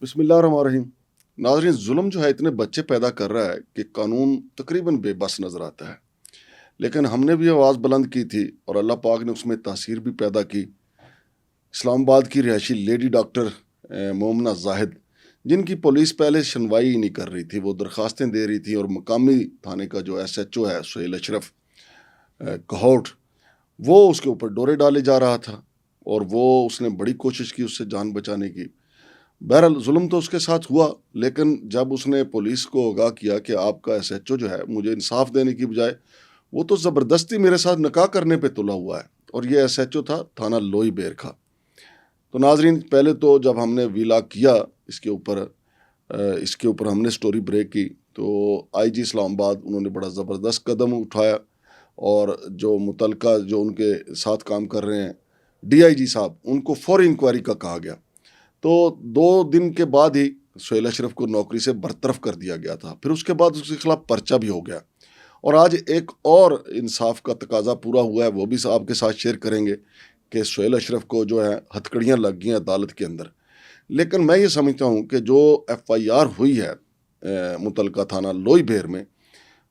بسم اللہ الرحمن الرحیم۔ ناظرین، ظلم جو ہے اتنے بچے پیدا کر رہا ہے کہ قانون تقریباً بے بس نظر آتا ہے، لیکن ہم نے بھی آواز بلند کی تھی اور اللہ پاک نے اس میں تاثیر بھی پیدا کی۔ اسلام آباد کی رہائشی لیڈی ڈاکٹر مومنہ زاہد، جن کی پولیس پہلے سنوائی ہی نہیں کر رہی تھی، وہ درخواستیں دے رہی تھی، اور مقامی تھانے کا جو ایس ایچ او ہے سہیل اشرف کہوٹ، وہ اس کے اوپر ڈورے ڈالے جا رہا تھا، اور اس نے بڑی کوشش کی اس سے جان بچانے کی۔ بہرحال ظلم تو اس کے ساتھ ہوا، لیکن جب اس نے پولیس کو آگاہ کیا کہ آپ کا ایس ایچ او جو ہے مجھے انصاف دینے کی بجائے وہ تو زبردستی میرے ساتھ نکاح کرنے پہ تلا ہوا ہے، اور یہ ایس ایچ او تھا تھانہ لوئی بیر کا۔ تو ناظرین، پہلے تو جب ہم نے ویلاگ کیا اس کے اوپر ہم نے سٹوری بریک کی، تو آئی جی اسلام آباد انہوں نے بڑا زبردست قدم اٹھایا، اور جو متعلقہ جو ان کے ساتھ کام کر رہے ہیں ڈی آئی جی صاحب، ان کو فوری انکوائری کا کہا گیا۔ تو 2 دن کے بعد ہی سہیل اشرف کو نوکری سے برطرف کر دیا گیا تھا، پھر اس کے بعد اس کے خلاف پرچہ بھی ہو گیا، اور آج ایک اور انصاف کا تقاضا پورا ہوا ہے، وہ بھی آپ کے ساتھ شیئر کریں گے کہ سہیل اشرف کو جو ہے ہتھکڑیاں لگ گئی ہیں عدالت کے اندر۔ لیکن میں یہ سمجھتا ہوں کہ جو ایف آئی آر ہوئی ہے متعلقہ تھانہ لوئی بیر میں،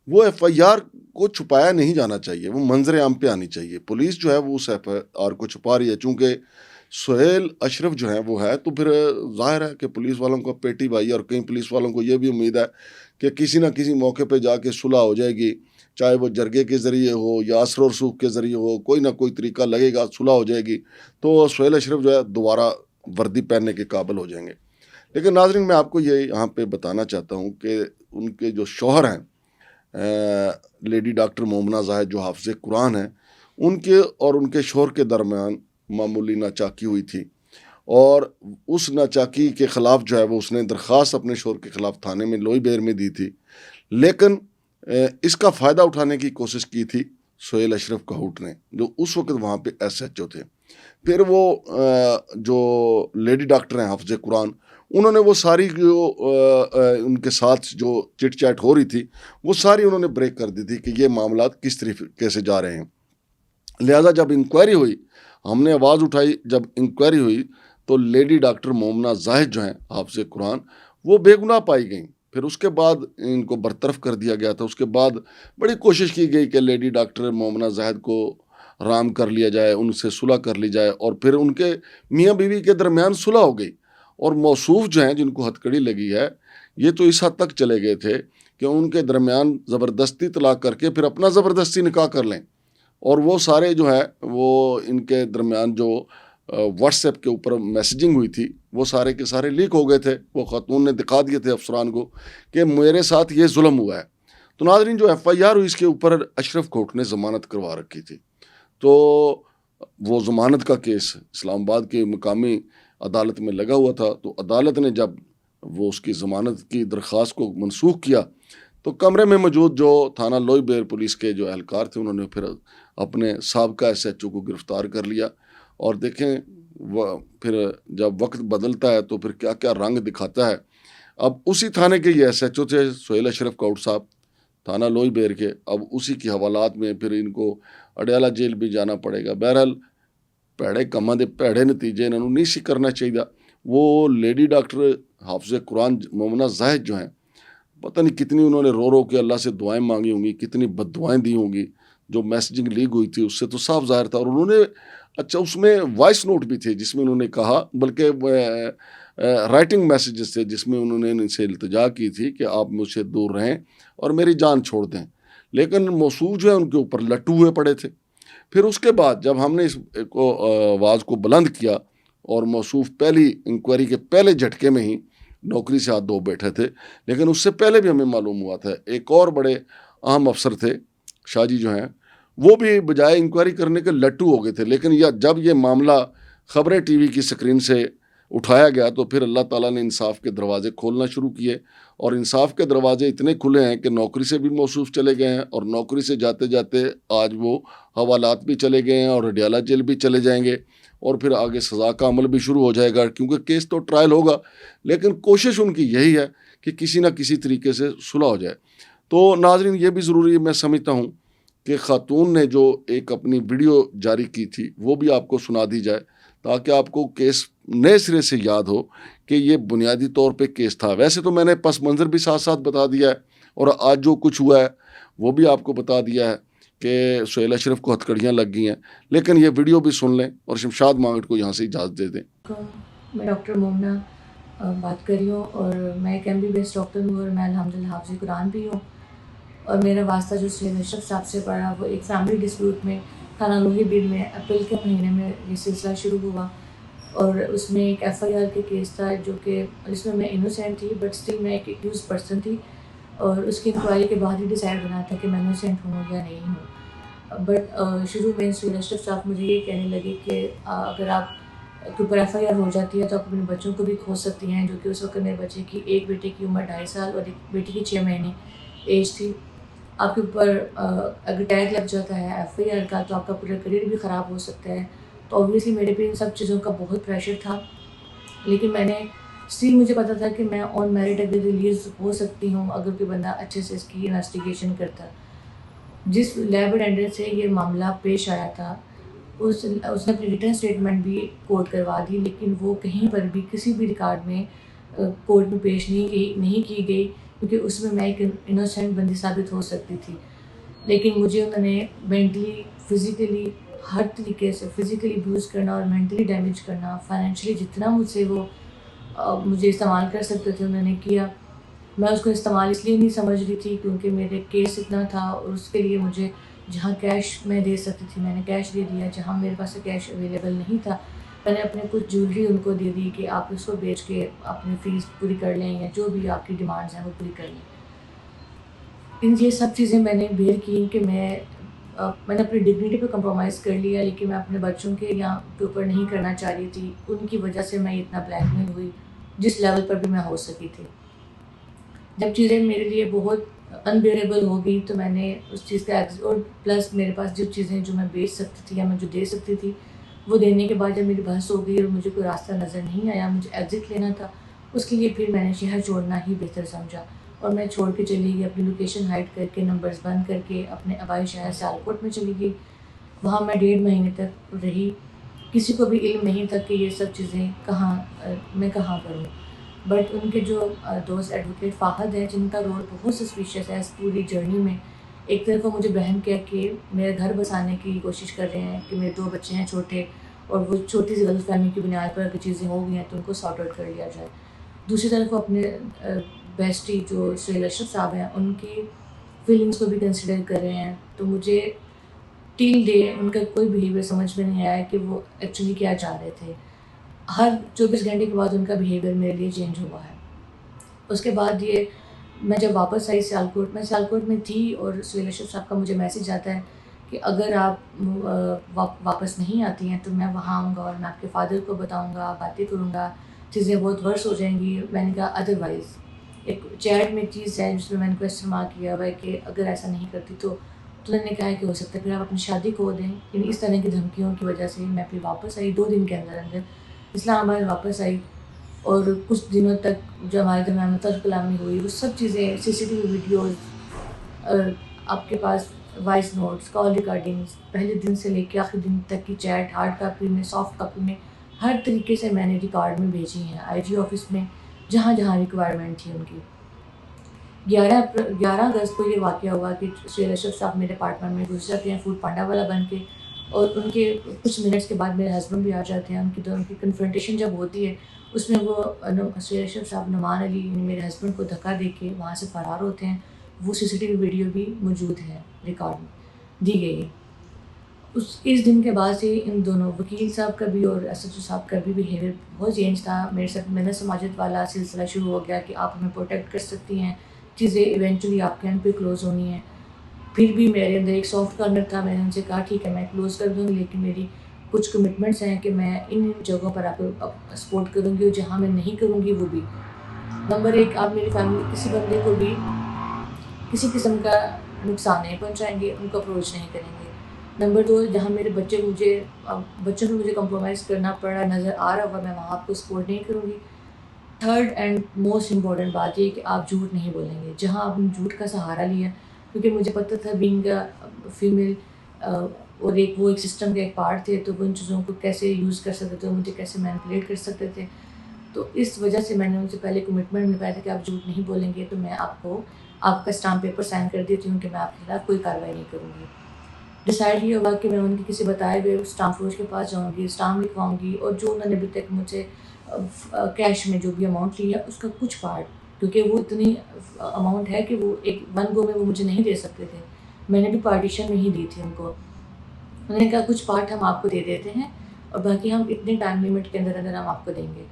وہ ایف آئی آر کو چھپایا نہیں جانا چاہیے، وہ منظر عام پہ آنی چاہیے۔ پولیس جو ہے وہ اس ایف آئی آر کو چھپا رہی ہے، چونکہ سہیل اشرف جو ہے وہ ہے، تو پھر ظاہر ہے کہ پولیس والوں کا پیٹی بھائی، اور کئی پولیس والوں کو یہ بھی امید ہے کہ کسی نہ کسی موقع پہ جا کے صلح ہو جائے گی، چاہے وہ جرگے کے ذریعے ہو یا اثر و رسوخ کے ذریعے ہو، کوئی نہ کوئی طریقہ لگے گا، صلح ہو جائے گی، تو سہیل اشرف جو ہے دوبارہ وردی پہننے کے قابل ہو جائیں گے۔ لیکن ناظرین، میں آپ کو یہ یہاں پہ بتانا چاہتا ہوں کہ ان کے جو شوہر ہیں لیڈی ڈاکٹر مومنہ زاہد، جو حافظ قرآن ہیں، ان کے شوہر کے درمیان معمولی ناچاکی ہوئی تھی، اور اس ناچاکی کے خلاف جو ہے وہ اس نے درخواست اپنے شوہر کے خلاف تھانے میں لوئی بیر میں دی تھی، لیکن اس کا فائدہ اٹھانے کی کوشش کی تھی سہیل اشرف کہوٹ نے، جو اس وقت وہاں پہ ایس ایچ او تھے۔ پھر وہ جو لیڈی ڈاکٹر ہیں حافظ قرآن، انہوں نے وہ ساری جو ان کے ساتھ جو چٹ چیٹ ہو رہی تھی، وہ ساری انہوں نے بریک کر دی تھی کہ یہ معاملات کس طریقے سے جا رہے ہیں۔ لہذا جب انکوائری ہوئی، ہم نے آواز اٹھائی، جب انکوائری ہوئی تو لیڈی ڈاکٹر مومنہ زاہد جو ہیں حافظ قرآن، وہ بے گناہ پائی گئیں۔ پھر اس کے بعد ان کو برطرف کر دیا گیا تھا۔ اس کے بعد بڑی کوشش کی گئی کہ لیڈی ڈاکٹر مومنہ زاہد کو رام کر لیا جائے، ان سے صلح کر لی جائے، اور پھر ان کے میاں بیوی کے درمیان صلح ہو گئی، اور موصوف جو ہیں جن کو ہتھکڑی لگی ہے، یہ تو اس حد تک چلے گئے تھے کہ ان کے درمیان زبردستی طلاق کر کے پھر اپنا زبردستی نکاح کر لیں، اور وہ سارے جو ہے وہ ان کے درمیان جو واٹس ایپ کے اوپر میسیجنگ ہوئی تھی، وہ سارے کے سارے لیک ہو گئے تھے۔ وہ خاتون نے دکھا دیے تھے افسران کو کہ میرے ساتھ یہ ظلم ہوا ہے۔ تو ناظرین، جو ایف آئی آر ہوئی اس کے اوپر اشرف کھوٹ نے ضمانت کروا رکھی تھی، تو وہ ضمانت کا کیس اسلام آباد کے مقامی عدالت میں لگا ہوا تھا۔ تو عدالت نے جب وہ اس کی ضمانت کی درخواست کو منسوخ کیا، تو کمرے میں موجود جو تھانہ لوئی بیر پولیس کے جو اہلکار تھے، انہوں نے پھر اپنے سابقہ ایس ایچ او کو گرفتار کر لیا، اور دیکھیں پھر جب وقت بدلتا ہے تو پھر کیا کیا رنگ دکھاتا ہے۔ اب اسی تھانے کے یہ ایس ایچ او تھے سہیل اشرف کہوٹ صاحب، تھانہ لوئی بیر کے، اب اسی کی حوالات میں پھر ان کو اڈیالہ جیل بھی جانا پڑے گا۔ بہرحال پیڑے کما دے پیڑے نتیجے انہوں نہیں سی کرنا چاہیے۔ وہ لیڈی ڈاکٹر حافظ قرآن مومنہ زاہد جو ہیں، پتہ نہیں کتنی انہوں نے رو رو کے اللہ سے دعائیں مانگی ہوں گی، کتنی بد دعائیں دی ہوں گی۔ جو میسیجنگ لیک ہوئی تھی اس سے تو صاف ظاہر تھا، اور انہوں نے اس میں وائس نوٹ بھی تھے جس میں انہوں نے کہا، بلکہ رائٹنگ میسیجز تھے جس میں انہوں نے ان سے التجا کی تھی کہ آپ مجھ سے دور رہیں اور میری جان چھوڑ دیں، لیکن موصوف جو ہے ان کے اوپر لٹو ہوئے پڑے تھے۔ پھر اس کے بعد جب ہم نے اس آواز کو بلند کیا، اور موصوف پہلی انکوائری کے پہلے جھٹکے میں ہی نوکری سے ہاتھ دھو بیٹھے تھے، لیکن اس سے پہلے بھی ہمیں معلوم ہوا تھا ایک اور بڑے اہم افسر تھے شاہ جی جو ہیں، وہ بھی بجائے انکوائری کرنے کے لٹو ہو گئے تھے۔ لیکن جب یہ معاملہ خبریں ٹی وی کی سکرین سے اٹھایا گیا تو پھر اللہ تعالیٰ نے انصاف کے دروازے کھولنا شروع کیے، اور انصاف کے دروازے اتنے کھلے ہیں کہ نوکری سے بھی موصوف چلے گئے ہیں، اور نوکری سے جاتے جاتے آج وہ حوالات بھی چلے گئے ہیں، اور اڈیالہ جیل بھی چلے جائیں گے، اور پھر آگے سزا کا عمل بھی شروع ہو جائے گا، کیونکہ کیس تو ٹرائل ہوگا، لیکن کوشش ان کی یہی ہے کہ کسی نہ کسی طریقے سے صلح ہو جائے۔ تو ناظرین، یہ بھی ضروری ہے، میں سمجھتا ہوں کہ خاتون نے جو ایک اپنی ویڈیو جاری کی تھی وہ بھی آپ کو سنا دی جائے، تاکہ آپ کو کیس نئے سرے سے یاد ہو کہ یہ بنیادی طور پہ کیس تھا. ویسے تو میں نے پس منظر بھی ساتھ ساتھ بتا دیا ہے اور آج جو کچھ ہوا ہے وہ بھی آپ کو بتا دیا ہے کہ سہیل اشرف کو ہتھکڑیاں لگ گئی ہیں, لیکن یہ ویڈیو بھی سن لیں اور شمشاد مانگٹ کو یہاں سے اجازت دے دیں. میں ڈاکٹر مومنہ بات کر رہی ہوں اور میں ایک MBBS ڈاکٹر ہوں اور میں الحمدللہ حافظ قرآن بھی ہوں. اور میرا واسطہ جو سہیل اشرف صاحب سے پڑا وہ ایک فیملی ڈسپیوٹ میں تھانہ لوہی بیر میں اپریل کے مہینے میں یہ سلسلہ شروع ہوا. اور اس میں ایک FIR کے کیس تھا جو کہ جس میں انوسینٹ تھی بٹ اسٹل میں ایک ایکیوز پرسن تھی, اور اس کی انکوائری کے بعد ہی ڈیسائڈ ہونا تھا کہ میں انوسینٹ ہوں یا نہیں ہوں. بٹ شروع میں سہیل اشرف صاحب مجھے یہ کہنے لگے کہ اگر آپ کے اوپر FIR ہو جاتی ہے تو آپ اپنے بچوں کو بھی کھو سکتی ہیں, جو کہ اس وقت میرے بچے کی ایک بیٹے کی عمر 2.5 سال اور ایک بیٹی کی 6 مہینے ایج تھی. آپ کے اوپر اگر ٹیگ لگ جاتا ہے FIR کا تو آپ کا پورا کریئر بھی خراب ہو سکتا ہے. تو اوبویسلی میرے پہ ان سب چیزوں کا بہت پریشر تھا, لیکن میں نے اسٹل مجھے پتا تھا کہ میں آن میرٹ اگر ریلیز ہو سکتی ہوں اگر کوئی بندہ اچھے سے اس کی انویسٹیگیشن کرتا. جس لیب اٹینڈنٹ سے یہ معاملہ پیش آیا تھا اس نے اپنی ریٹن اسٹیٹمنٹ بھی کورٹ کروا دی, لیکن وہ کہیں پر بھی کسی بھی ریکارڈ میں کورٹ میں پیش نہیں کی گئی, کیونکہ اس میں ایک انوسینٹ بندی ثابت ہو سکتی تھی. لیکن مجھے انہوں نے مینٹلی فزیکلی ہر طریقے سے فزیکلی ابیوز کرنا اور مینٹلی ڈیمیج کرنا, فائنینشلی جتنا مجھ سے وہ مجھے استعمال کر سکتے تھے انہوں نے کیا. میں اس کو استعمال اس لیے نہیں سمجھ رہی تھی کیونکہ میرے کیس اتنا تھا, اور اس کے لیے مجھے جہاں کیش میں دے سکتی تھی میں نے کیش دے دیا, جہاں میرے پاس کیش اویلیبل نہیں تھا میں نے اپنے کچھ جیولری ان کو دے دی کہ آپ اس کو بیچ کے اپنی فیس پوری کر لیں یا جو بھی آپ کی ڈیمانڈز ہیں وہ پوری کر لیں. یہ سب چیزیں میں نے بیئر کی کہ میں نے اپنی ڈگنیٹی پہ کمپرومائز کر لیا, لیکن میں اپنے بچوں کے اوپر نہیں کرنا چاہ رہی تھی. ان کی وجہ سے میں اتنا بلیک میل ہوئی جس لیول پر بھی میں ہو سکی تھی. جب چیزیں میرے لیے بہت انبیئریبل ہو گئی تو میں نے اس چیز کا اور پلس میرے پاس جو چیزیں جو میں بیچ سکتی تھی یا میں جو دے سکتی تھی وہ دینے کے بعد جب میری بحث ہو گئی اور مجھے کوئی راستہ نظر نہیں آیا, مجھے ایگزٹ لینا تھا, اس کے لیے پھر میں نے شہر چھوڑنا ہی بہتر سمجھا اور میں چھوڑ کے چلی گئی. اپنی لوکیشن ہائڈ کر کے نمبرز بند کر کے اپنے آبائی شہر سیالکوٹ میں چلی گئی. وہاں میں 1.5 مہینے تک رہی. کسی کو بھی علم نہیں تھا کہ یہ سب چیزیں میں کہاں کروں. بٹ ان کے جو دوست ایڈوکیٹ فاہد ہیں جن کا رول بہت سسپیشیس ہے اس پوری جرنی میں, ایک طرف وہ مجھے بہن کہہ کے میرے گھر بسانے کی کوشش کر رہے ہیں کہ میرے 2 بچے ہیں چھوٹے, اور وہ چھوٹی سی غلط فہمی کی بنیاد پر اگر چیزیں ہو گئی ہیں تو ان کو سارٹ آؤٹ کر لیا جائے. دوسری طرف وہ اپنے بیسٹی جو سہیل اشرف صاحب ہیں ان کی فیلنگس کو بھی کنسیڈر کر رہے ہیں. تو مجھے ٹیل ڈے ان کا کوئی بیہیویئر سمجھ میں نہیں آیا کہ وہ ایکچولی کیا چاہ رہے تھے. ہر 24 گھنٹے کے بعد ان کا بیہیویئر میرے لیے چینج ہوا ہے. اس کے بعد میں جب واپس آئی میں سیالکوٹ میں تھی اور سہیل اشرف صاحب کا مجھے میسیج آتا ہے کہ اگر آپ واپس نہیں آتی ہیں تو میں وہاں آؤں گا اور میں آپ کے فادر کو بتاؤں گا, باتیں کروں گا, چیزیں بہت ورس ہو جائیں گی. میں نے کہا ادروائز ایک چیٹ میں ایک چیز ہے جس میں میں نے کویسچن مارک کیا ہوا ہے کہ اگر ایسا نہیں کرتی تو انہوں نے کہا کہ ہو سکتا ہے پھر آپ اپنی شادی کھو دیں. یعنی اس طرح کی دھمکیوں کی وجہ سے میں پھر واپس آئی 2 دن کے اندر اسلام آباد واپس آئی. اور کچھ دنوں تک جو ہمارے درمیان طرز کلامی ہوئی وہ سب چیزیں CCTV ویڈیوز, آپ کے پاس وائس نوٹس, کال ریکارڈنگس, پہلے دن سے لے کے آخری دن تک کی چیٹ ہارڈ کاپی میں سافٹ کاپی میں ہر طریقے سے میں نے ریکارڈ میں بھیجی ہیں IG آفس میں جہاں جہاں ریکوائرمنٹ تھی ان کی. 11 اگست کو یہ واقعہ ہوا کہ سہیل اشرف صاحب میرے اپارٹمنٹ میں گھس جاتے ہیں فوڈ پانڈا والا بن کے, اور ان کے کچھ منٹس کے بعد میرے ہسبینڈ بھی آ جاتے ہیں. ان کی کنفرنٹیشن جب ہوتی ہے اس میں وہ سہیل اشرف صاحب نعمان علی میرے ہسبینڈ کو دھکا دے کے وہاں سے فرار ہوتے ہیں. وہ CCTV ویڈیو بھی موجود ہے, ریکارڈ میں دی گئی ہے. اس دن کے بعد سے ان دونوں وکیل صاحب کا بھی اور SHO صاحب کا بھی بیہیویئر بہت چینج تھا. میرے ساتھ محنت سماجت والا سلسلہ شروع ہو گیا کہ آپ ہمیں پروٹیکٹ کر سکتی ہیں, چیزیں ایونچولی آپ کے اینڈ پہ کلوز ہونی ہیں. پھر بھی میرے اندر ایک سافٹ کارنر تھا. میں نے ان سے کہا ٹھیک ہے میں کلوز کر دوں گی, لیکن میری کچھ کمٹمنٹس ہیں کہ میں ان جگہوں پر آپ کو سپورٹ کروں گی, اور جہاں میں نہیں کروں گی وہ بھی. نمبر 1, آپ میری فیملی کسی بندے کو بھی کسی قسم کا نقصان نہیں پہنچائیں گے, ان کو اپروچ نہیں کریں گے. نمبر 2, جہاں میرے بچوں کو مجھے کمپرومائز کرنا پڑ رہا نظر آ رہا ہوا میں وہاں آپ کو سپورٹ نہیں کروں گی. 3rd اینڈ موسٹ امپورٹنٹ بات یہ کہ آپ جھوٹ نہیں بولیں گے. جہاں آپ نے جھوٹ کا سہارا لیا, کیونکہ مجھے پتہ تھا بینگ فیمیل اور وہ ایک سسٹم کا ایک پارٹ تھے، تو وہ ان چیزوں کو کیسے یوز کر سکتے تھے، مجھے کیسے مینپولیٹ کر سکتے تھے. تو اس وجہ سے میں نے ان سے پہلے کمٹمنٹ نبھایا تھا کہ آپ جھوٹ نہیں بولیں گے تو میں آپ کو آپ کا اسٹامپ پیپر سائن کر دیتی ہوں کہ میں آپ کے خلاف کوئی کارروائی نہیں کروں گی. ڈیسائڈ یہ ہوا کہ میں ان کی کسی بتائے ہوئے اسٹامپ فروش کے پاس جاؤں گی، اسٹامپ لکھواؤں گی، اور جو انہوں نے ابھی تک مجھے کیش میں جو بھی اماؤنٹ لی ہے اس کا کچھ پارٹ، کیونکہ وہ اتنی اماؤنٹ ہے کہ وہ ایک ون گو میں وہ مجھے نہیں دے سکتے تھے، میں نے بھی پارٹیشن میں ہی دی تھی ان کو. انہوں نے کہا کچھ پارٹ ہم آپ کو دے دیتے ہیں اور باقی ہم اتنے ٹائم لمٹ کے اندر اندر ہم آپ کو دیں گے.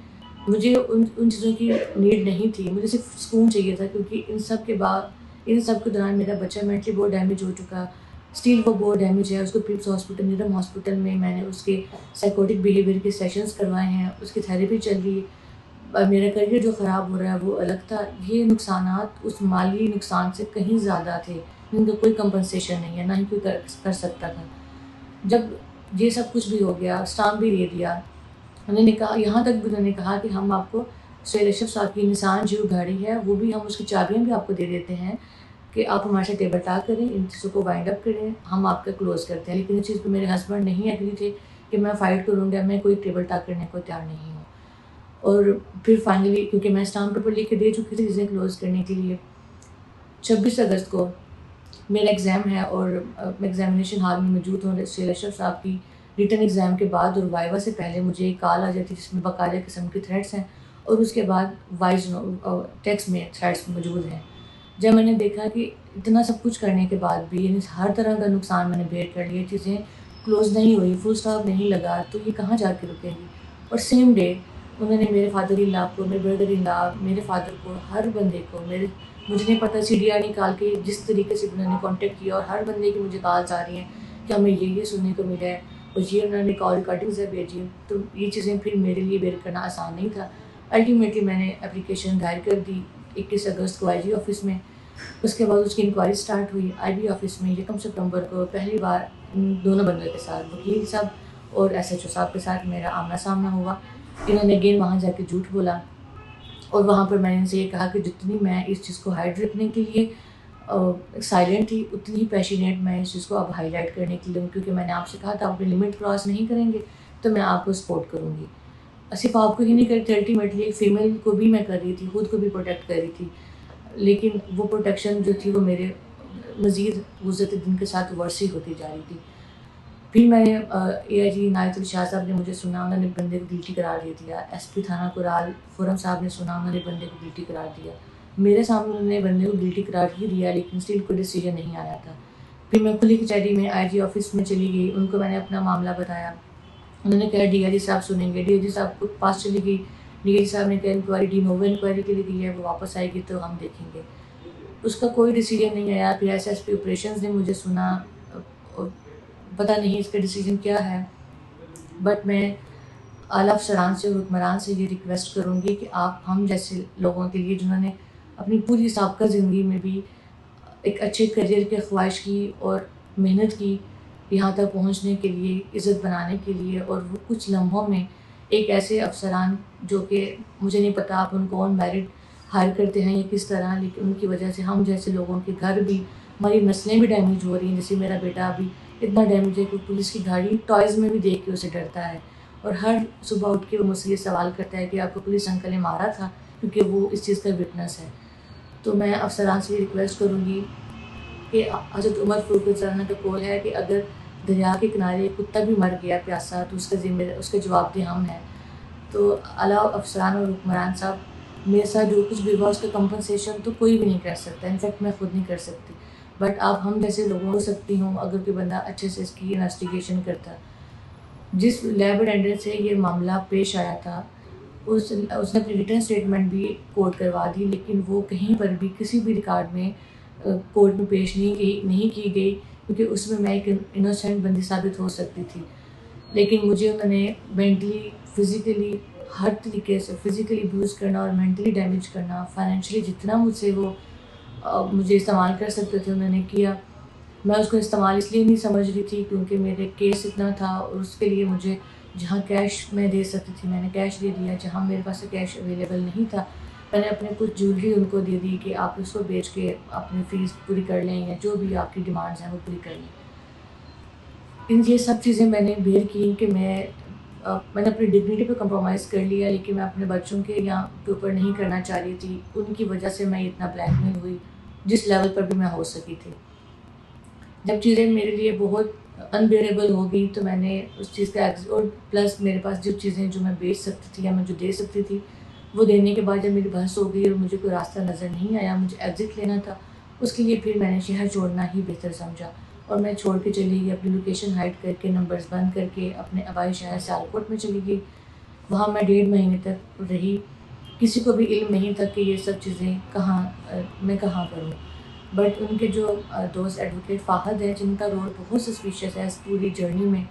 مجھے ان چیزوں کی نیڈ نہیں تھی، مجھے صرف سکون چاہیے تھا، کیونکہ ان سب کے دوران میرا بچہ مینٹلی بہت ڈیمیج ہو چکا. اسٹیل وہ بہت ڈیمیج ہے، اس کو پیپس ہاسپٹل نیرم ہاسپٹل میں میں نے اس کے سائیکوٹک بیہیویئر کے سیشنز کروائے ہیں، اس کی تھیراپی چل رہی ہے. میرا کریئر جو خراب ہو رہا ہے وہ الگ تھا، یہ نقصانات اس مالی نقصان سے کہیں زیادہ تھے جن کا کوئی کمپنسیشن نہیں ہے، نہ ہی کوئی کر سکتا تھا. جب یہ سب کچھ بھی ہو گیا، اسٹامپ بھی دے دیا، انہوں نے کہا، یہاں تک بھی انہوں نے کہا کہ ہم آپ کو سہیل اشرف صاحب کی نسان جیو گاڑی ہے وہ بھی ہم اس کی چابیاں بھی آپ کو دے دیتے ہیں کہ آپ ہمارے ساتھ ٹیبل ٹاک کریں، ان چیزوں کو وائنڈ اپ کریں، ہم آپ کا کلوز کرتے ہیں. لیکن اس چیز پہ میرے ہسبینڈ نہیں ایگری تھے کہ میں فائٹ کروں گا، میں کوئی ٹیبل ٹاک کرنے کو تیار نہیں ہوں. اور پھر فائنلی کیونکہ میں اسٹامپ پیپر لے کے دے چکی تھی چیزیں کلوز کرنے کے لیے، 26 اگست کو میرا ایگزام ہے اور میں ایگزامینیشن ہال میں موجود ہوں. سہیل اشرف صاحب کی ریٹن ایگزام کے بعد اور وائوا سے پہلے مجھے ایک کال آ جاتی ہے جس میں باقاعدہ قسم کے تھریٹس ہیں اور اس کے بعد وائس ٹیکسٹ میں تھریٹس موجود ہیں. جب میں نے دیکھا کہ اتنا سب کچھ کرنے کے بعد بھی یعنی ہر طرح کا نقصان میں نے بیئر کر لیا، چیزیں کلوز نہیں ہوئی، فل اسٹاپ نہیں لگا، تو یہ کہاں جا کے رکے گی. اور سیم ڈے انہوں نے میرے فادر ان لا کو، میرے بردر ان لا، میرے فادر کو، ہر بندے کو مجھے نہیں پتہ سی ڈی آر نکال کے جس طریقے سے انہوں نے کانٹیکٹ کیا، اور ہر بندے کی مجھے کالز آ رہی ہیں کہ ہمیں یہ سننے کو ملا ہے اور یہ انہوں نے کال ریکارڈنگز بھیجی. تو یہ چیزیں پھر میرے لیے بیئر کرنا آسان نہیں تھا. الٹیمیٹلی میں نے اپلیکیشن دائر کر دی 21 اگست کو آئی جی آفس میں. اس کے بعد اس کی انکوائری سٹارٹ ہوئی آئی بی آفس میں. 1 سپتمبر کو پہلی بار ان دونوں بندوں کے ساتھ، وکیل صاحب اور ایس ایچ او صاحب کے ساتھ میرا آمنا سامنا ہوا. انہوں نے اگین وہاں جا کے جھوٹ بولا اور وہاں پر میں نے ان سے یہ کہا کہ جتنی میں اس چیز کو ہائڈ رکھنے کے لیے سائلنٹ تھی، اتنی ہی پیشنیٹ میں اس چیز کو اب ہائی لائٹ کرنے کے لیے، کیونکہ میں نے آپ سے کہا تھا آپ اپنی لمٹ کراس نہیں کریں گے تو میں آپ کو سپورٹ کروں گی. صرف آپ کو ہی نہیں کرتی، الٹیمیٹلی ایک فیمیل کو بھی میں کر رہی تھی، خود کو بھی پروٹیکٹ کر رہی تھی. لیکن وہ پروٹیکشن جو تھی وہ میرے مزید گزرتے دن کے ساتھ ورسی ہوتی جا رہی تھی. پھر میں نے اے آئی جی عنایت علی شاہ صاحب نے مجھے سنا، انہوں نے بندے کو گلٹی قرار دے دیا. ایس پی تھانہ کورال خرم صاحب نے سنا، انہوں نے بندے کو گلٹی قرار دیا. میرے سامنے انہوں نے بندے کو گلٹی قرار ہی دیا لیکن اسٹل کوئی ڈیسیجن نہیں آیا تھا. پھر میں کھلی کچہری میں آئی جی آفس میں چلی گئی، ان کو میں نے اپنا معاملہ بتایا. انہوں نے کہا ڈی آئی جی صاحب سنیں گے. ڈی آئی جی صاحب کو پاس چلی گئی. ڈی آئی جی صاحب نے کہا انکوائری ڈی نوو انکوائری کے لیے دی ہے، وہ واپس آئے گی تو ہم دیکھیں گے. اس کا کوئی ڈیسیجن نہیں آیا. پھر ایس پی آپریشنز نے مجھے سنا، پتہ نہیں اس کا ڈیسیجن کیا ہے. بٹ میں اعلیٰ افسران سے اور حکمران سے یہ ریکویسٹ کروں گی کہ آپ ہم جیسے لوگوں کے لیے جنہوں نے اپنی پوری سابقہ زندگی میں بھی ایک اچھے کریئر کی خواہش کی اور محنت کی یہاں تک پہنچنے کے لیے، عزت بنانے کے لیے، اور وہ کچھ لمحوں میں ایک ایسے افسران جو کہ مجھے نہیں پتہ آپ ان کو آن میرٹ ہائر کرتے ہیں یا کس طرح، لیکن ان کی وجہ سے ہم جیسے لوگوں کے گھر بھی، ہماری نسلیں بھی ڈیمیج ہو رہی ہیں. جیسے میرا بیٹا ابھی اتنا ڈیمیج ہے کہ پولیس کی گاڑی ٹوائز میں بھی دیکھ کے اسے ڈرتا ہے اور ہر صبح اٹھ کے وہ مجھ سے یہ سوال کرتا ہے کہ آپ کو پولیس انکل نے مارا تھا، کیونکہ وہ اس چیز کا وٹنس ہے. تو میں افسران سے یہ ریکویسٹ کروں گی کہ حضرت عمر فاروق رضی اللہ عنہ کا قول ہے کہ اگر دریا کے کنارے کتا بھی مر گیا پیاسا تو اس کا جواب دہ ہم ہیں. تو اعلیٰ افسران اور حکمران صاحب، میرے ساتھ جو کچھ بھی ہوا اس کا کمپنسیشن تو کوئی بھی نہیں کر سکتا، انفیکٹ میں خود نہیں کر سکتی. بٹ آپ ہم جیسے لوگوں ہو سکتی ہوں اگر کوئی بندہ اچھے سے اس کی انویسٹیگیشن کرتا. جس لیب اٹینڈنٹ سے یہ معاملہ پیش آیا تھا اس نے اپنی ریٹن اسٹیٹمنٹ بھی کورٹ کروا دی، لیکن وہ کہیں پر بھی کسی بھی ریکارڈ میں کورٹ میں پیش نہیں کی گئی، کیونکہ اس میں میں ایک انوسینٹ بندی ثابت ہو سکتی تھی. لیکن مجھے انہوں نے مینٹلی، فزیکلی، ہر طریقے سے فزیکلی ابیوز کرنا اور مینٹلی ڈیمیج کرنا، فائنینشلی جتنا مجھ سے وہ مجھے استعمال کر سکتے تھے انہوں نے کیا. میں اس کو استعمال اس لیے نہیں سمجھ رہی تھی کیونکہ میرے کیس اتنا تھا اور اس کے لیے مجھے جہاں کیش میں دے سکتی تھی میں نے کیش دے دیا، جہاں میرے پاس کیش اویلیبل نہیں تھا میں نے اپنے کچھ جویلری ان کو دے دی کہ آپ اس کو بیچ کے اپنی فیس پوری کر لیں یا جو بھی آپ کی ڈیمانڈز ہیں وہ پوری کر لیں. یہ سب چیزیں میں نے بیئر کی کہ میں نے اپنی ڈگنیٹی پہ کمپرومائز کر لیا، لیکن میں اپنے بچوں کے کے اوپر نہیں کرنا چاہ رہی تھی. ان کی وجہ سے میں اتنا بلیک میل ہوئی جس لیول پر بھی میں ہو سکی تھی. جب چیزیں میرے لیے بہت انبیئریبل ہو گئی تو میں نے اس چیز کا اور پلس میرے پاس جو چیزیں جو میں بیچ سکتی تھی یا میں جو دے سکتی تھی وہ دینے کے بعد جب میری بحث ہو گئی اور مجھے کوئی راستہ نظر نہیں آیا، مجھے ایگزٹ لینا تھا، اس کے لیے پھر میں نے شہر چھوڑنا ہی بہتر سمجھا اور میں چھوڑ کے چلی گئی. اپنی لوکیشن ہائڈ کر کے نمبرز بند کر کے اپنے آبائی شہر سیالکوٹ میں چلی گئی. وہاں میں 1.5 مہینے تک رہی. کسی کو بھی علم نہیں تھا کہ یہ سب چیزیں میں کہاں کروں. بٹ ان کے جو دوست ایڈوکیٹ فاہد ہیں جن کا رول بہت سسپیشیس ہے اس پوری جرنی میں،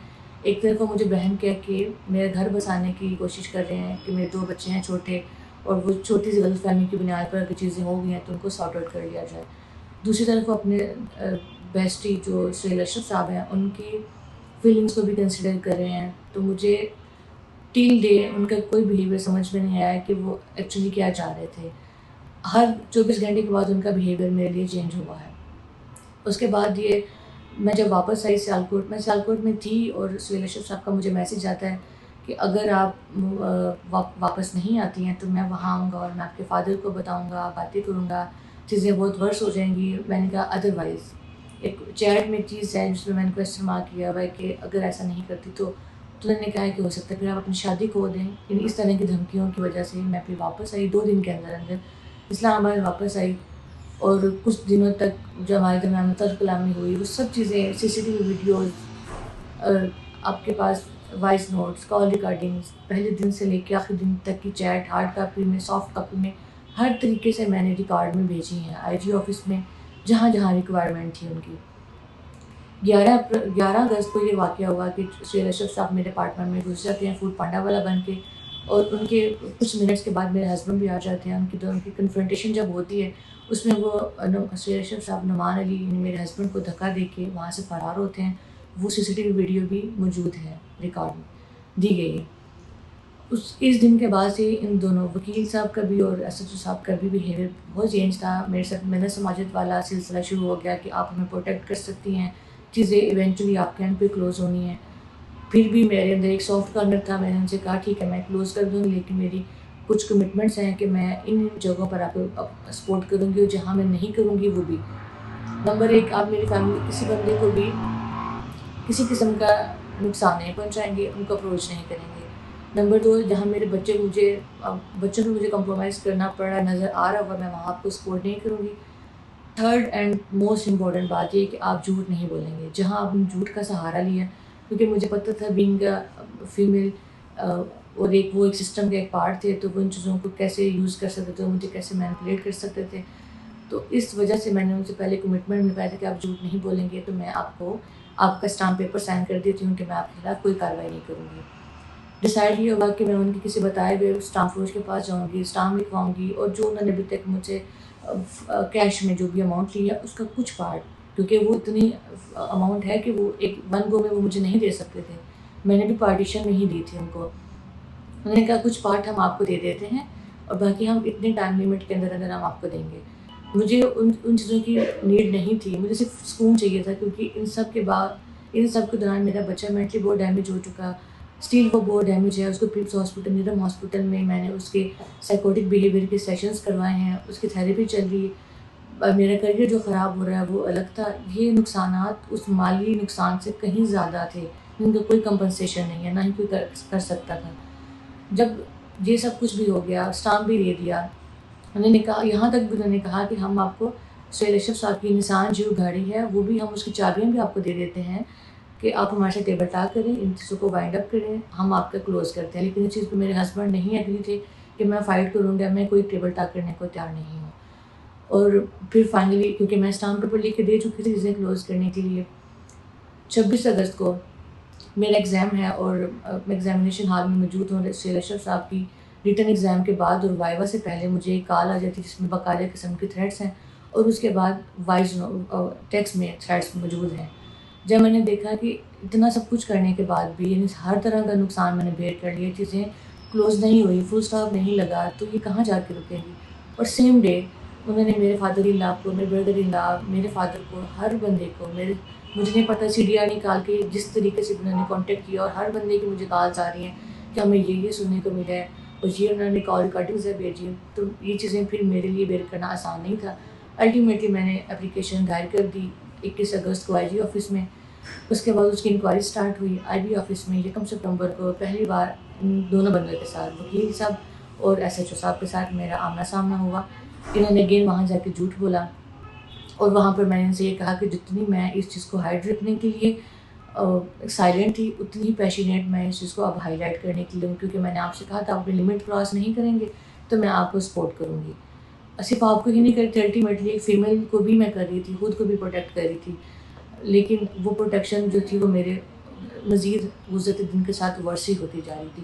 ایک طرف وہ مجھے بہن کہہ کے میرے گھر بسانے کی کوشش کر رہے ہیں کہ میرے 2 بچے ہیں چھوٹے اور وہ چھوٹی سی غلط فہمی کی بنیاد پر اگر چیزیں ہو گئی ہیں تو ان کو سارٹ آؤٹ کر لیا جائے. دوسری طرف وہ اپنے بیسٹی جو سہیل اشرف صاحب ہیں ان کی فیلنگس کو بھی کنسیڈر کر رہے ہیں. تو مجھے ٹیل ڈے ان کا کوئی بیہیویئر سمجھ میں نہیں آیا کہ وہ ایکچولی کیا چاہ رہے تھے. ہر 24 گھنٹے کے بعد ان کا بیہیویئر میرے لیے چینج ہوا ہے. اس کے بعد میں جب واپس آئی سیالکوٹ میں تھی اور سہیل اشرف صاحب کا مجھے میسیج آتا ہے کہ اگر آپ واپس نہیں آتی ہیں تو میں وہاں آؤں گا اور میں آپ کے فادر کو بتاؤں گا، باتیں کروں گا، چیزیں بہت ورس ہو جائیں گی. میں نے کہا ادروائز ایک چیٹ میں چیز ہے جس میں نے کویسچن مارک کیا ہوا ہے کہ اگر ایسا نہیں کرتی تو انہوں نے کہا کہ ہو سکتا ہے پھر آپ اپنی شادی کھو دیں. یعنی اس طرح کی دھمکیوں کی وجہ سے میں پھر واپس آئی. 2 دن کے اندر اسلام آباد واپس آئی اور کچھ دنوں تک جو ہمارے درمیان طرز کلامی ہوئی وہ سب چیزیں CCTV ویڈیوز، آپ کے پاس وائس نوٹس، کال ریکارڈنگس، پہلے دن سے لے کے آخری دن تک کی چیٹ ہارڈ کاپی میں، سافٹ کاپی میں، ہر طریقے سے میں نے ریکارڈ میں بھیجی ہیں IG آفس میں جہاں جہاں ریکوائرمنٹ تھی ان کی. 11 اگست کو یہ واقعہ ہوا کہ سہیل اشرف صاحب میرے اپارٹمنٹ میں گھس جاتے ہیں فوڈ پانڈا والا بن کے اور ان کے کچھ منٹس کے بعد میرے ہسبینڈ بھی آ جاتے ہیں. ان کی کنفرنٹیشن جب ہوتی ہے اس میں وہ سہیل اشرف صاحب نعمان علی یعنی میرے ہسبینڈ کو دھکا دے کے وہاں سے فرار ہوتے ہیں. وہ CCTV ویڈیو بھی موجود ہے، ریکارڈ میں دی گئی ہے. اس دن کے بعد سے ان دونوں وکیل صاحب کا بھی اور SHO صاحب کا بھی بیہیویئر بہت چینج تھا. میرے ساتھ محنت سماجت والا سلسلہ شروع ہو گیا کہ آپ ہمیں پروٹیکٹ کر سکتی ہیں، چیزیں ایونچولی آپ کے اینڈ پہ کلوز ہونی ہیں. پھر بھی میرے اندر ایک سافٹ کارنر تھا. میں نے ان سے کہا ٹھیک ہے میں کلوز کر دوں گی لیکن میری کچھ کمٹمنٹس ہیں کہ میں ان جگہوں پر آپ کو سپورٹ کروں گی اور جہاں میں نہیں کروں گی وہ بھی. نمبر 1 آپ میری فیملی کسی بندے کو بھی کسی قسم کا نقصان نہیں پہنچائیں گے، ان کو اپروچ نہیں کریں گے. نمبر 2 جہاں میرے بچوں کو مجھے کمپرومائز کرنا پڑ رہا نظر آ رہا ہوا میں وہاں آپ کو سپورٹ نہیں کروں گی. 3rd اینڈ موسٹ امپورٹنٹ بات یہ کہ آپ جھوٹ نہیں بولیں گے. جہاں آپ نے جھوٹ کا سہارا لیا کیونکہ مجھے پتہ تھا بینگ فیمیل اور وہ ایک سسٹم کا ایک پارٹ تھے تو وہ ان چیزوں کو کیسے یوز کر سکتے تھے، مجھے کیسے مینپولیٹ کر سکتے تھے. تو اس وجہ سے میں نے ان سے پہلے کمٹمنٹ نبھایا تھا کہ آپ جھوٹ نہیں بولیں گے تو میں آپ کا اسٹامپ پیپر سائن کر دیتی ہوں کہ میں آپ کے خلاف کوئی کارروائی نہیں کروں گی. ڈیسائیڈ یہ ہوگا کہ میں ان کی کسی بتائے ہوئے اسٹامپ فروش کے پاس جاؤں گی، اسٹامپ لکھواؤں گی اور جو انہوں نے ابھی تک مجھے کیش میں جو بھی اماؤنٹ لیا اس کا کچھ پارٹ، کیونکہ وہ اتنی اماؤنٹ ہے کہ وہ ایک 1 گو میں وہ مجھے نہیں دے سکتے تھے. میں نے بھی پارٹیشن میں ہی دی تھی ان کو. انہوں نے کہا کچھ پارٹ ہم آپ کو دے دیتے ہیں اور باقی ہم اتنے ٹائم لمٹ کے اندر ہم آپ کو دیں گے. مجھے ان چیزوں کی نیڈ نہیں تھی، مجھے صرف سکون چاہیے تھا کیونکہ ان سب کے دوران میرا بچہ مینٹلی بہت ڈیمیج ہو چکا. اسٹیل وہ بہت ڈیمیج ہے. اس کو پیپلز ہاسپٹل نیرم ہاسپٹل میں نے اس کے سائیکوٹک بیہیویئر کے سیشنز کروائے ہیں، اس کی تھیراپی چل رہی ہے. میرا کریئر جو خراب ہو رہا ہے وہ الگ تھا. یہ نقصانات اس مالی نقصان سے کہیں زیادہ تھے جن کا کوئی کمپنسیشن نہیں ہے، نہ ہی کوئی کر سکتا تھا. جب یہ سب کچھ بھی ہو گیا، اسٹامپ بھی دے دیا، انہوں نے کہا یہاں تک بھی انہوں نے کہا کہ ہم آپ کو سہیل اشرف صاحب کی نسان جیو گاڑی ہے وہ بھی ہم اس کی چابیاں بھی آپ کو دے دیتے ہیں کہ آپ ہمارے ساتھ ٹیبل ٹاک کریں، ان چیزوں کو وائنڈ اپ کریں، ہم آپ کا کلوز کرتے ہیں. لیکن اس چیز پہ میرے ہسبینڈ نہیں ایگری تھے کہ میں فائٹ کروں گا، میں کوئی ٹیبل ٹاک کرنے کو تیار نہیں ہوں. اور پھر فائنلی کیونکہ میں اسٹامپ پیپر لکھ کے دے چکی تھی چیزیں کلوز کرنے کے لیے، 26 اگست کو میرا ایگزام ہے اور میں ایگزامینیشن ہال میں موجود ہوں. سہیل اشرف صاحب کی ریٹن ایگزام کے بعد اور وائوا سے پہلے مجھے ایک کال آ جاتی جس میں باقاعدہ قسم کے تھریٹس ہیں اور اس کے بعد وائس ٹیکسٹ میں تھریٹس موجود ہیں. جب میں نے دیکھا کہ اتنا سب کچھ کرنے کے بعد بھی یعنی ہر طرح کا نقصان میں نے بیئر کر لیا، چیزیں کلوز نہیں ہوئی، فل اسٹاپ نہیں لگا، تو یہ کہاں جا کے رکے گی. اور سیم ڈے انہوں نے میرے فادر ان لا کو، میرے بردر ان لا، میرے فادر کو، ہر بندے کو، میرے مجھے نہیں پتہ سی ڈی آر نکال کے جس طریقے سے انہوں نے کانٹیکٹ کیا، اور ہر بندے کی مجھے کالز آ رہی ہیں کہ ہمیں یہ سننے کو ملا ہے، اور یہ انہوں نے کال ریکارڈنگز ہے بھیجی ہیں. تو یہ چیزیں پھر میرے لیے بیئر کرنا آسان نہیں تھا. الٹیمیٹلی میں نے اپلیکیشن دائر کر دی 21 اگست کو آئی جی آفس میں. اس کے بعد اس کی انکوائری سٹارٹ ہوئی آئی بی آفس میں 1 سپتمبر کو. پہلی بار ان دونوں بندوں کے ساتھ، وکیل صاحب اور ایس ایچ او صاحب کے ساتھ میرا آمنا سامنا ہوا. انہوں نے اگین وہاں جا کے جھوٹ بولا، اور وہاں پر میں نے ان سے یہ کہا کہ جتنی میں اس چیز کو ہائڈ رکھنے کے لیے سائلنٹ تھی، اتنی ہی پیشنیٹ میں اس چیز کو اب ہائی لائٹ کرنے کے لیے ہوں، کیونکہ میں نے آپ سے کہا تھا آپ اپنی لمٹ کراس نہیں کریں گے تو میں آپ کو سپورٹ کروں گی. صرف آپ کو ہی نہیں کری تھی، الٹیمیٹلی ایک فیمیل کو بھی میں کر رہی تھی، خود کو بھی پروٹیکٹ کر رہی تھی. لیکن وہ پروٹیکشن جو تھی وہ میرے مزید گزرتے دن کے ساتھ ورسی ہوتی جا رہی تھی.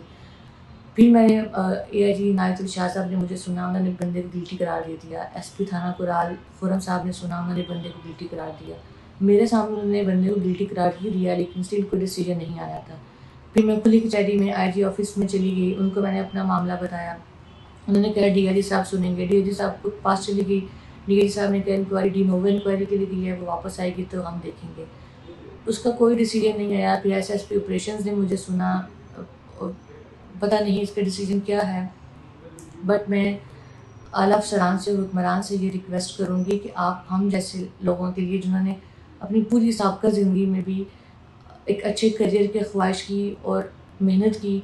پھر میں نے اے آئی جی عنایت الشاہ صاحب نے مجھے سنا، انہوں نے بندے کو گلٹی قرار دے دیا. ایس پی تھانہ کرال خرم صاحب نے سنا، انہوں نے بندے کو گلٹی قرار دیا. میرے سامنے انہوں نے بندے کو گلٹی قرار ہی دیا، لیکن اسٹل کوئی ڈیسیجن نہیں آیا تھا. پھر میں کھلی کچہری میں آئی جی آفس میں چلی گئی، ان کو میں نے اپنا معاملہ بتایا. انہوں نے کہا ڈی آئی جی صاحب سنیں گے. ڈی آئی جی صاحب کو پاس چلی گئی. ڈی آئی جی صاحب نے کہا انکوائری ڈی نوو انکوائری کے لیے گئی ہے، وہ واپس آئے گی تو ہم دیکھیں گے. اس کا کوئی ڈیسیجن نہیں آیا. پھر ایس پی آپریشنز نے مجھے سنا، پتہ نہیں اس کا ڈیسیجن کیا ہے. بٹ میں اعلیٰ افسران سے اور حکمران سے یہ ریکویسٹ کروں گی کہ آپ ہم جیسے لوگوں کے لیے جنہوں نے اپنی پوری سابقہ زندگی میں بھی ایک اچھے کریئر کی خواہش کی اور محنت کی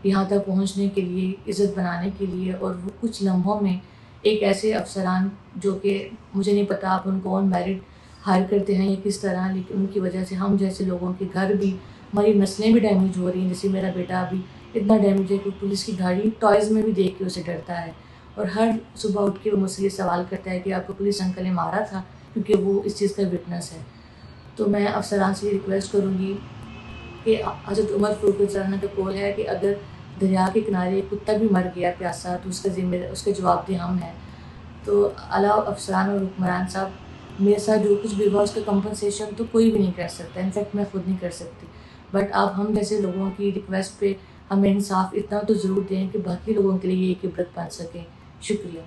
یہاں تک پہنچنے کے لیے، عزت بنانے کے لیے، اور وہ کچھ لمحوں میں ایک ایسے افسران جو کہ مجھے نہیں پتا آپ ان کو آن میرٹ ہائر کرتے ہیں یا کس طرح، لیکن ان کی وجہ سے ہم جیسے لوگوں کے گھر بھی، ہماری نسلیں بھی ڈیمیج ہو رہی ہیں. جیسے میرا بیٹا ابھی اتنا ڈیمیج ہے کہ پولیس کی گاڑی ٹوائز میں بھی دیکھ کے اسے ڈرتا ہے، اور ہر صبح اٹھ کے وہ مجھ سے یہ سوال کرتا ہے کہ آپ کو پولیس انکل نے مارا تھا، کیونکہ وہ اس چیز کا وٹنس ہے. تو میں افسران سے یہ ریکویسٹ کروں گی کہ حضرت عمر فاروق رضی اللہ عنہ کا قول ہے کہ اگر دریا کے کنارے ایک کتا بھی مر گیا پیاسا تو اس کا جواب دہ ہم ہیں. تو اعلیٰ افسران اور حکمران صاحب، میرے ساتھ جو کچھ بھی ہوا اس کا کمپنسیشن تو کوئی بھی نہیں کر سکتا، انفیکٹ میں خود نہیں کر سکتی. بٹ آپ ہم جیسے لوگوں کی ریکویسٹ پہ ہمیں انصاف اتنا تو ضرور دیں کہ باقی لوگوں کے لیے یہ ایک عبرت بن سکے. شکریہ.